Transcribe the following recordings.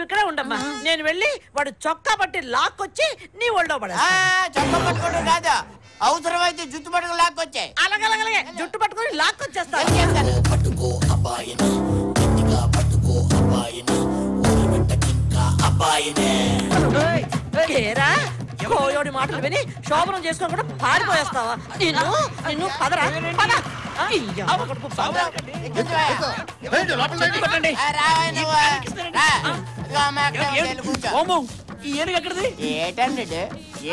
నువ్వు ఇక్కడే ఉండమ్మా. నేను వెళ్ళి వాడు చొక్కా పట్టి లాక్కొచ్చి నీ ఒళ్ళో పడేస్తా. చొక్కా పట్టుకోవడం కాదు, అవసరమైతే జుట్టు పట్టుకుని లాక్కొచ్చాయి. అలాగే జుట్టు పట్టుకొని లాక్కొచ్చేస్తా. పట్టుకో అబ్బాయిని, గట్టిగా పట్టుకో అబ్బాయిని, ఊరబెట్టకింకా అబ్బాయినే. ఏరా కోయోడి మాటలు విని శోభనం చేసుకొని కూడా పారిపోయేస్తావా? నిన్ను పదరా పద. ఏటండి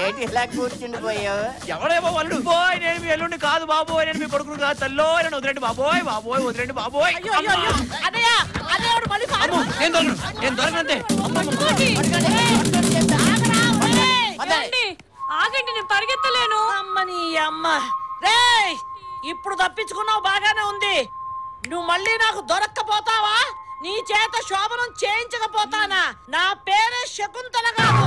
ఏటి ఇలా కూర్చుండిపోయావు? ఎవడేమో వాళ్ళు బాబోయ్, నేను మీ ఎల్లుండి కాదు బాబోయ్, నేను మీ కొడుకును కాదు తల్లో, నన్ను వదిలేండి బాబోయ్, బాబోయ్ వదిలేండి బాబోయ్. నేను దొరకనంతే. ఆగండి, నేను పరిగెత్తలేను. అమ్మని అమ్మ రేయ్, ఇప్పుడు తప్పించుకున్నావు బాగానే ఉంది. నువ్వు మళ్ళీ నాకు దొరక్కపోతావా? నీ చేత శోభనం చేయించకపోతానా? నా పేరే శకుంతల కాదు.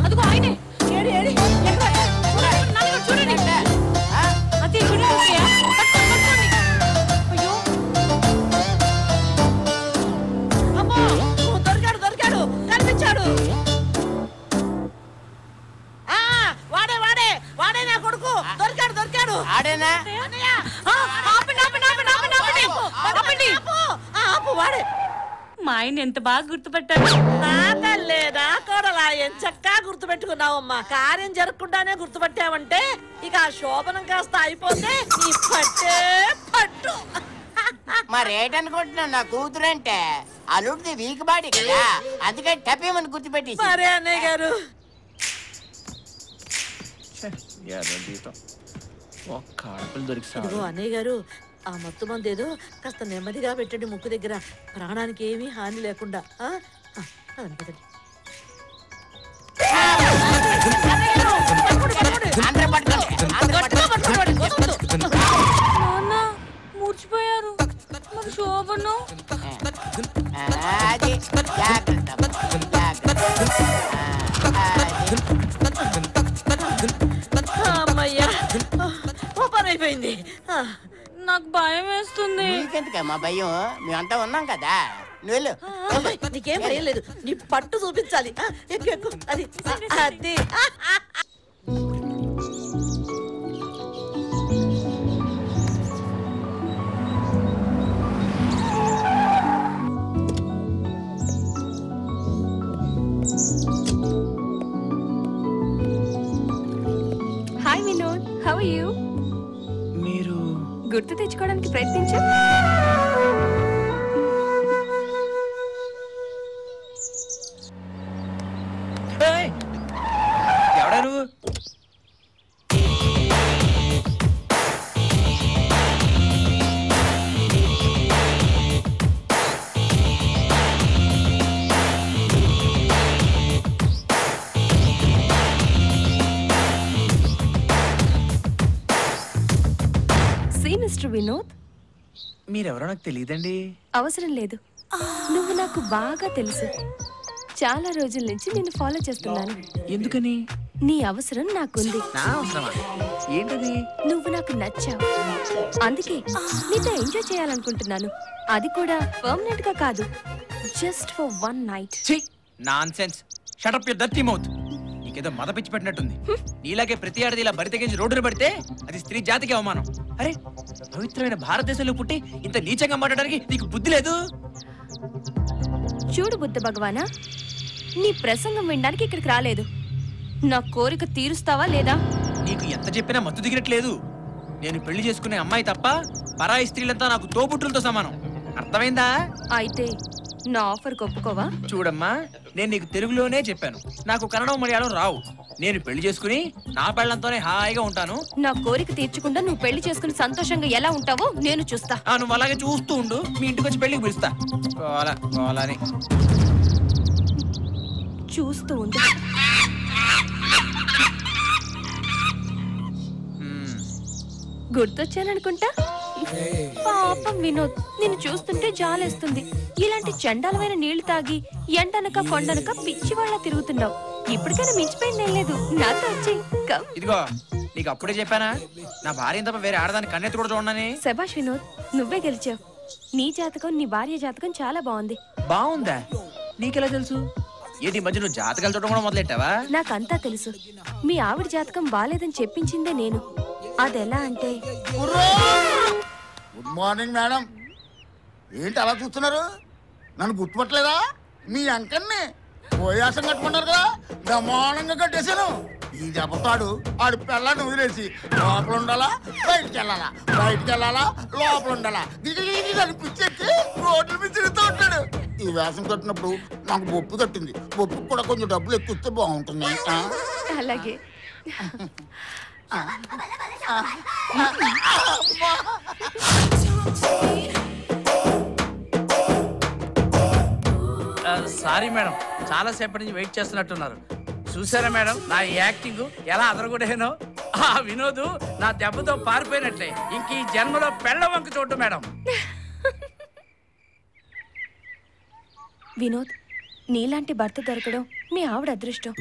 అదిగో ఆయనే. చూడండి దొరికాడు కనిపించాడు. వాడే నా కొడుకు. దొరికాడు. ఆడేనా? వాడే. మా ఆయన ఎంత బాగా గుర్తుపట్టాడు. లేదా కోడలా ఎంచక్కా గుర్తుపెట్టుకున్నావమ్మా. కార్యం జరగకుండానే గుర్తుపట్టావంటే ఇక ఆ శోభనం కాస్త అయిపోతే నీ పట్టే పట్టు. మరేటనుకుంటున్నావు? నా కూతురంటే అల్లుడిది వీక్ బాడీ కదా, అందుకని టపేమని గుర్తుపెట్టి. సరే అన్నయ్య గారు. ఇదిగో అన్నయ్య గారు, ఆ మత్తు మంది ఏదో కాస్త నెమ్మదిగా పెట్టండి ముక్కు దగ్గర, ప్రాణానికి ఏమీ హాని లేకుండా. మూర్చిపోయారు. శోభను అమ్మయ్యా, ఓ పని అయిపోయింది. నాకు భయం వేస్తుంది. నీకెందుకమ్మా భయం? మేమంతా ఉన్నాం కదా, నువ్వు వెళ్ళు. నీకేం భయం లేదు, నీ పట్టు చూపించాలి. ఎక్కు అది అది. Hi Vinod, how are you? మీరు గుర్తు తెచ్చుకోవడానికి ప్రయత్నించు. ఎవడా నువ్వు? మిస్టర్ వినోద్, మీరెవరో నాకు తెలియదండి. అవసరం లేదు, నువ్వు నాకు బాగా తెలుసు. చాలా రోజుల నుంచి నిన్ను ఫాలో చేస్తున్నాను. ఎందుకని? నీ అవసరం నాకుంది. నా అవసరమా? ఏంటది? నువ్వు నాకు నచ్చావు, అందుకే నీతో ఎంజాయ్ చేయాలనుకుంటున్నాను. అది కూడా పర్మనెంట్ గా కాదు, just for one night. Nonsense. Shut up your dirty mouth. నీకేదో మద పిచ్చి పెట్టినట్టుంది. నీలాగే ప్రతి ఆడది ఇలా బరి తెగించి రోడ్డున పడితే అది స్త్రీ జాతికి అవమానం. అరే, పవిత్రమైన భారతదేశంలో పుట్టి ఇంత నీచంగా మాట్లాడడానికి నీకు బుద్ధి లేదు? చూడు బుద్ధ భగవానా, నీ ప్రసంగం వినడానికి ఇక్కడికి రాలేదు. నా కోరిక తీరుస్తావా లేదా? నీకు ఎంత చెప్పినా మత్తు దిగినట్లేదు. నేను పెళ్లి చేసుకునే అమ్మాయి తప్ప పరాయి స్త్రీలంతా నాకు తోబుట్టులతో సమానం. అర్థమైందా? అయితే నా ఆఫర్ ఒప్పుకోవా? చూడమ్మా, నేను నీకు తెలుగులోనే చెప్పాను, నాకు కన్నడం మలయాళం రావు. నేను పెళ్లి చేసుకుని నా పెళ్లంతోనే హాయిగా ఉంటాను. నా కోరిక తీర్చకుండా నువ్వు పెళ్లి చేసుకుని సంతోషంగా ఎలా ఉంటావో నేను చూస్తా. నువ్వు అలాగే చూస్తూ ఉండు, మీ ఇంటికి వచ్చి పెళ్లికి పిలుస్తా. చూస్తూ ఉండు. గుర్తొచ్చాననుకుంటా. పాపం వినోద్, నిన్ను చూస్తుంటే జాలేస్తుంది. ఇలాంటి చండాలమైన నీళ్లు తాగి ఎండనక కొండనక పిచ్చి వాళ్ళ తిరుగుతున్నావు. ఇప్పటికైనా మించిపోయిందేం లేదు, నాతో వచ్చి కమ్. ఇదిగో నీకు అప్పుడే చెప్పానా నా భార్య తప్ప వేరే ఆడదాన్ని కన్నెత్తి కూడా చూడనని. శభాష్ వినోద్, నువ్వే గెలిచావు. నీ జాతకం, నీ భార్య జాతకం చాలా బాగుంది. బాగుందా? నీకెలా తెలుసు? ఏంటి మధ్య నువ్వు జాతకాలు చూడడం కూడా మొదలెట్టావా? నాకంతా తెలుసు. మీ ఆవిడ జాతకం బాలేదని చెప్పించిందే నేను. అదెలా అంటే, గుడ్ మార్నింగ్ మేడం. ఏంటి అలా చూస్తున్నారు? నన్ను గుర్తుపట్టలేదా? మీ అంకన్ని పోయాసం కట్టుకున్నారు కదా, బ్రహ్మాండంగా కట్టేశాను. ఈ దెబ్బతాడు ఆడు పిల్లని వదిలేసి లోపల ఉండాలా, బయటికి వెళ్ళాలా, బయటికి వెళ్ళాలా, లోపల ఉండాలా, దిగి పిచ్చెక్కి రోడ్ల మీద తిరుగుతూ ఉంటాడు. ఈ వేషం కట్టినప్పుడు నాకు బొప్పు తట్టింది. బొప్పు కూడా కొంచెం డబ్బులు ఎక్కువస్తే బాగుంటుంది. అలాగే. సారీ మేడం, చాలా సేపటి నుంచి వెయిట్ చేస్తున్నట్టున్నారు. చూసారా మేడం నా యాక్టింగ్ ఎలా అదరగొడేనో? ఆ వినోద్ నా దెబ్బతో పారిపోయినట్లే. ఇంక ఈ జన్మలో పెళ్ళ వంక చూడు మేడం. వినోద్, నీలాంటి భర్త దొరకడం మీ ఆవిడ అదృష్టం.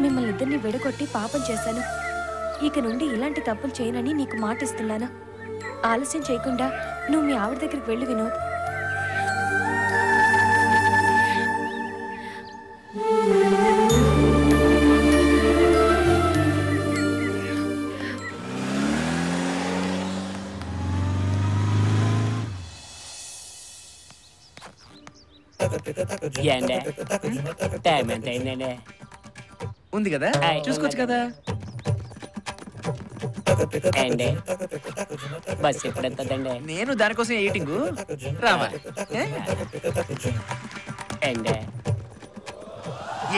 మిమ్మల్ని ఇద్దరిని విడగొట్టి పాపం చేశాను. ఇక నుండి ఇలాంటి తప్పులు చేయనని నీకు మాటిస్తున్నాను. ఆలస్యం చేయకుండా నువ్వు మీ ఆవిడ దగ్గరికి వెళ్ళు వినోద్. టైం ఎంత అయిందండి? ఉంది కదా, చూసుకోవచ్చు కదా. బస్ ఎప్పుడు ఎత్తదండి? నేను దానికోసం ఎయిటింగ్ రావా?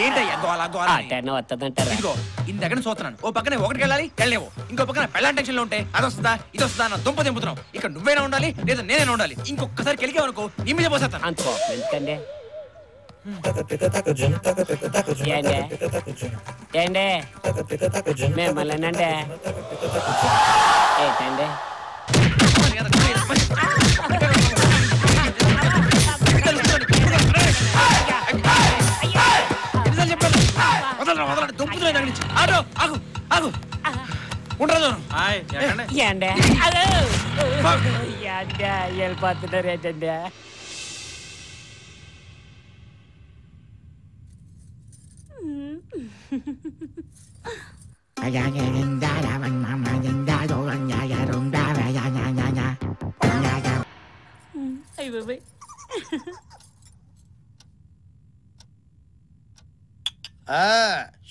ఏంటయ్యా గోలా గోలా? వస్తుందంటారా? ఇదిగో ఇంతకని చూస్తున్నాను. ఓ పక్కనే ఒకటికి వెళ్ళాలి, వెళ్ళలేవు. ఇంకో పక్కన పెళ్ళాంటి టెన్షన్ లో ఉంటే అది వస్తుందా ఇది వస్తుందా నా దుంప దింపుతున్నావు. ఇక్కడ నువ్వైనా ఉండాలి లేదా నేనైనా ఉండాలి. ఇంకొకసారి కెలికావనుకో నీ మీద పోసేస్తాను. అంత ఎందుకండి? ఏండే మిమ్మల్నేనండి? ఏంటండి? వెళ్ళిపోతున్నారు ఏంటండి?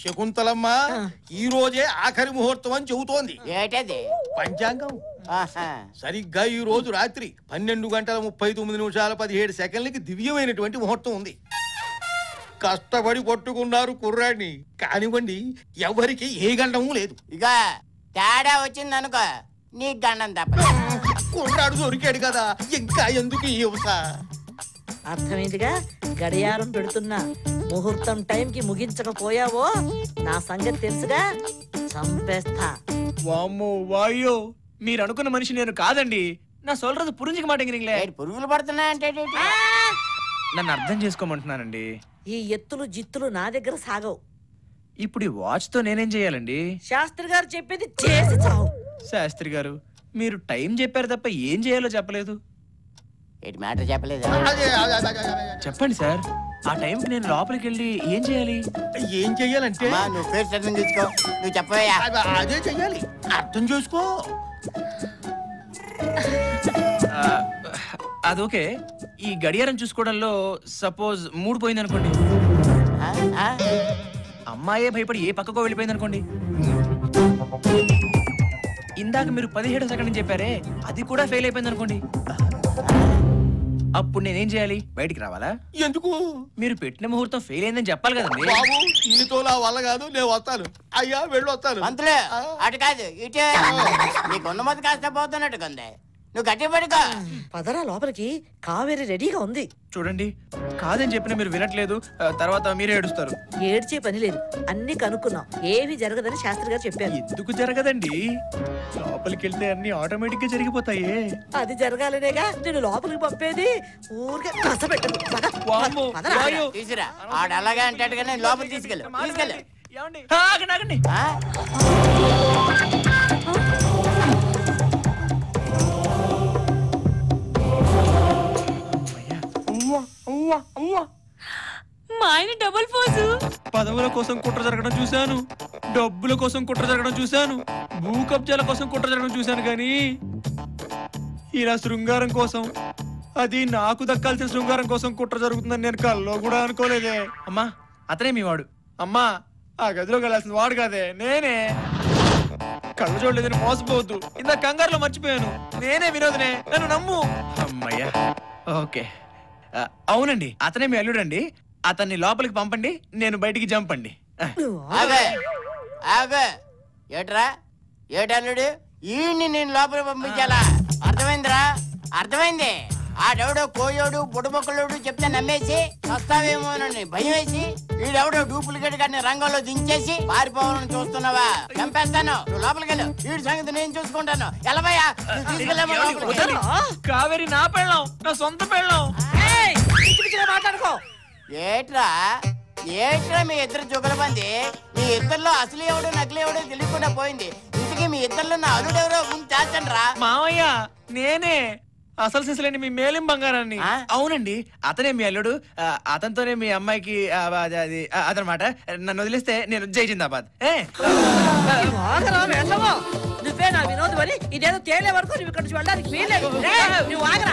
శకుంతలమ్మ ఈ రోజే ఆఖరి ముహూర్తం అని చెబుతోంది. ఏంటది? పంచాంగం. సరిగ్గా ఈ రోజు రాత్రి 12:39:17 దివ్యమైనటువంటి ముహూర్తం ఉంది. కష్టపడి కొట్టుకున్నారు కుర్రాడిని, కానివ్వండి ఎవరికి ఏ గండము లేదు. ఇక తేడా వచ్చింది అనుకో నీ గండం తప్ప. కుర్రాడు దొరికాడు కదా, ఇంకా ఎందుకు ఈ హింస? అర్థమైందిగా. గడియారం పెడుతున్నా, ముహూర్తం టైంకి ముగించకపోయావో నా సంగతి తెలుసుగా, చంపేస్తా. వామ్మో వాయో, మీరు అనుకున్న మనిషి నేను కాదండి. నా సొల్றது పురింజికి మాటంగిరింగ్లే. పురుగులు పడుతున్నాయంటే నన్ను అర్థం చేసుకోమంటున్నానండి. ఈ ఎత్తులు జిత్తులు నా దగ్గర సాగవు. ఇప్పుడు ఈ వాచ్ తో నేనేం చేయాలండి? శాస్త్రి గారు చెప్పేది చేసి చావు. శాస్త్రి గారు మీరు టైం చెప్పారు తప్ప ఏం చేయాలో చెప్పలేదు. ఏంటి మ్యాటర్ చెప్పలేదు? చెప్పండి సార్, ఆ టైంకి నేను లోపలికి వెళ్ళి ఏం చేయాలి? ఏం చెయ్యాలంటే నువ్వు ఫేస్ అర్థం చేసుకో, నువ్వు చెప్పవయ్యా. అదే చెయ్యాలి, అర్థం చేసుకో. అదొకే. ఈ గడియారం చూసుకోవడంలో సపోజ్ మూడు పోయింది అనుకోండి, అమ్మాయే భయపడి ఏ పక్కకో వెళ్ళిపోయింది అనుకోండి, ఇందాక మీరు 17 సెకండ్ చెప్పారే అది కూడా ఫెయిల్ అయిపోయింది అనుకోండి, అప్పుడు నేనేం చేయాలి? బయటికి రావాలా? ఎందుకు? మీరు పెట్టిన ముహూర్తం ఫెయిల్ అయిందని చెప్పాలి కదండి. బాబు నీతో నా వల్ల కాదు, నేను వస్తాను. అయ్యా వెళ్ళి వస్తాను. పంతులు అటు కాదు ఇటే. నీకున్న మొదటి కాస్త పోతున్నట్టుకుంది. నువ్వు గట్టి పడుకో. పదరా లోపలికి, కావేరి రెడీగా ఉంది. చూడండి, కాదని చెప్పినా మీరు వినట్లేదు, తర్వాత మీరే ఏడుస్తారు. ఏడ్చే పని లేదు, అన్ని కనుక్కున్నాం, ఏమీ జరగదని శాస్త్రి గారు చెప్పారు. ఎందుకు జరగదండి? లోపలికి వెళ్తే అన్ని ఆటోమేటిక్ గా జరిగిపోతాయి. అది జరగాలనేగా నేను లోపలికి పంపేది. ఊరికే కసపెట్టదు. వామ్మో, వాయు. తీసురా, ఆడు అలాగే అంటాడు కానీ లోపల తీసుకెళ్ళు. ఏమండి? ఆగండి, ఆగండి. మా ఆయన డబుల్ ఫోజు. పదవుల కోసం కుట్ర జరగడం చూశాను, డబ్బుల కోసం కుట్ర జరగడం చూశాను, భూ కబ్జాల కోసం కుట్ర జరగడం చూశాను, కానీ ఇలా శృంగారం కోసం, అది నాకు దక్కాల్సిన శృంగారం కోసం కుట్ర జరుగుతుందని నేను కల్లో కూడా అనుకోలేదే. అమ్మా, అతనే మీ వాడు. అమ్మా, ఆ గదిలోకి వెళ్ళాల్సిన వాడు కాదే, నేనే. కళ్ళు చూడలేదని మోసపోవద్దు, ఇంత కంగారులో మర్చిపోయాను. నేనే వినోదనే, నన్ను నమ్ము. అమ్మయ్యా, ఓకే. అవునండి, అతనే మీ అల్లుడండి. అతన్ని లోపలికి పంపండి, నేను బయటికి జంపండి. ఏట్రా, ఏటల్లుడు, ఈ నేను లోపలికి పంపించాలా? అర్థమైందిరా? అర్థమైంది. ఆడెవడో కోయోడు బుడబొక్కలోడు చెప్తే నమ్మేసి వస్తావేమోనని భయం వేసి వీడెవడో డూప్లికేట్ గారిని రంగంలో దించేసి పారిపోవాలని చూస్తున్నావా? చంపేస్తాను, నువ్వు లోపలికి వెళ్ళు. వీడి సంగతి నేను చూసుకుంటాను. ఎలబయ్యా, కావేరి నా పెళ్ళం, నా సొంత పెళ్ళం. మాట్లాడుకో. ఏట్రా ఏట్రా మీ ఇద్దరు జుగలబంది? మీ ఇద్దరిలో అసలు ఎవడో నకిలీ ఎవడో తెలియకుండా పోయింది. ఇంతకీ మీ ఇద్దరిలో నా అల్లుడెవరో ముందు తేల్చండి రా. మావయ్య, నేనే అసలు సిసలేని మీ మేలిం బంగారాన్ని. అవునండి, అతనే మీ అల్లుడు. అతనితోనే మీ అమ్మాయికి అది అదనమాట. నన్ను వదిలేస్తే నేను జై జిందాబాద్. నువ్వే నా వినోదం అని ఇదేదో తేలే వరకు నువ్వు ఇక్కడ నుంచి వెళ్ళడానికి వీల్లేదు. నువ్వు ఆగరా.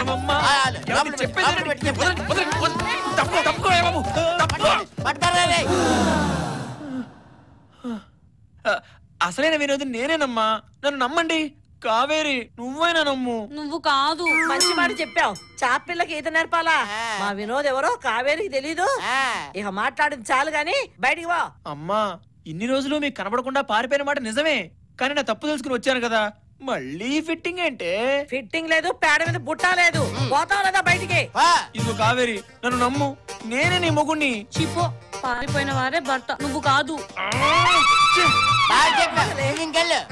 అసలైన వినోదం నేనేనమ్మా, నన్ను నమ్మండి. కావేరి, నువ్వైనా నమ్ము. నువ్వు కాదు. మంచి మాట చెప్పావు. చాపిల్లకి ఈత నేర్పాలా? మా వినోద్ ఎవరో కావేరికి తెలీదు. ఇక మాట్లాడింది చాలు గాని బయటికి వా. అమ్మా, ఇన్ని రోజులు మీకు కనబడకుండా పారిపోయిన మాట నిజమే, కానీ నా తప్పు తెలుసుకుని వచ్చాను కదా. మళ్ళీ ఫిట్టింగ్ ఏంటే? ఫిట్టింగ్ లేదు, పేడ మీద బుట్ట లేదు. పోతావు లేదా బయటికి? ఇదిగో కావేరి, నన్ను నమ్ము, నేనే నీ మొగుణ్ణి. చిపో, పారిపోయిన వారే భర్త, నువ్వు కాదు. ఇంకెళ్ళు.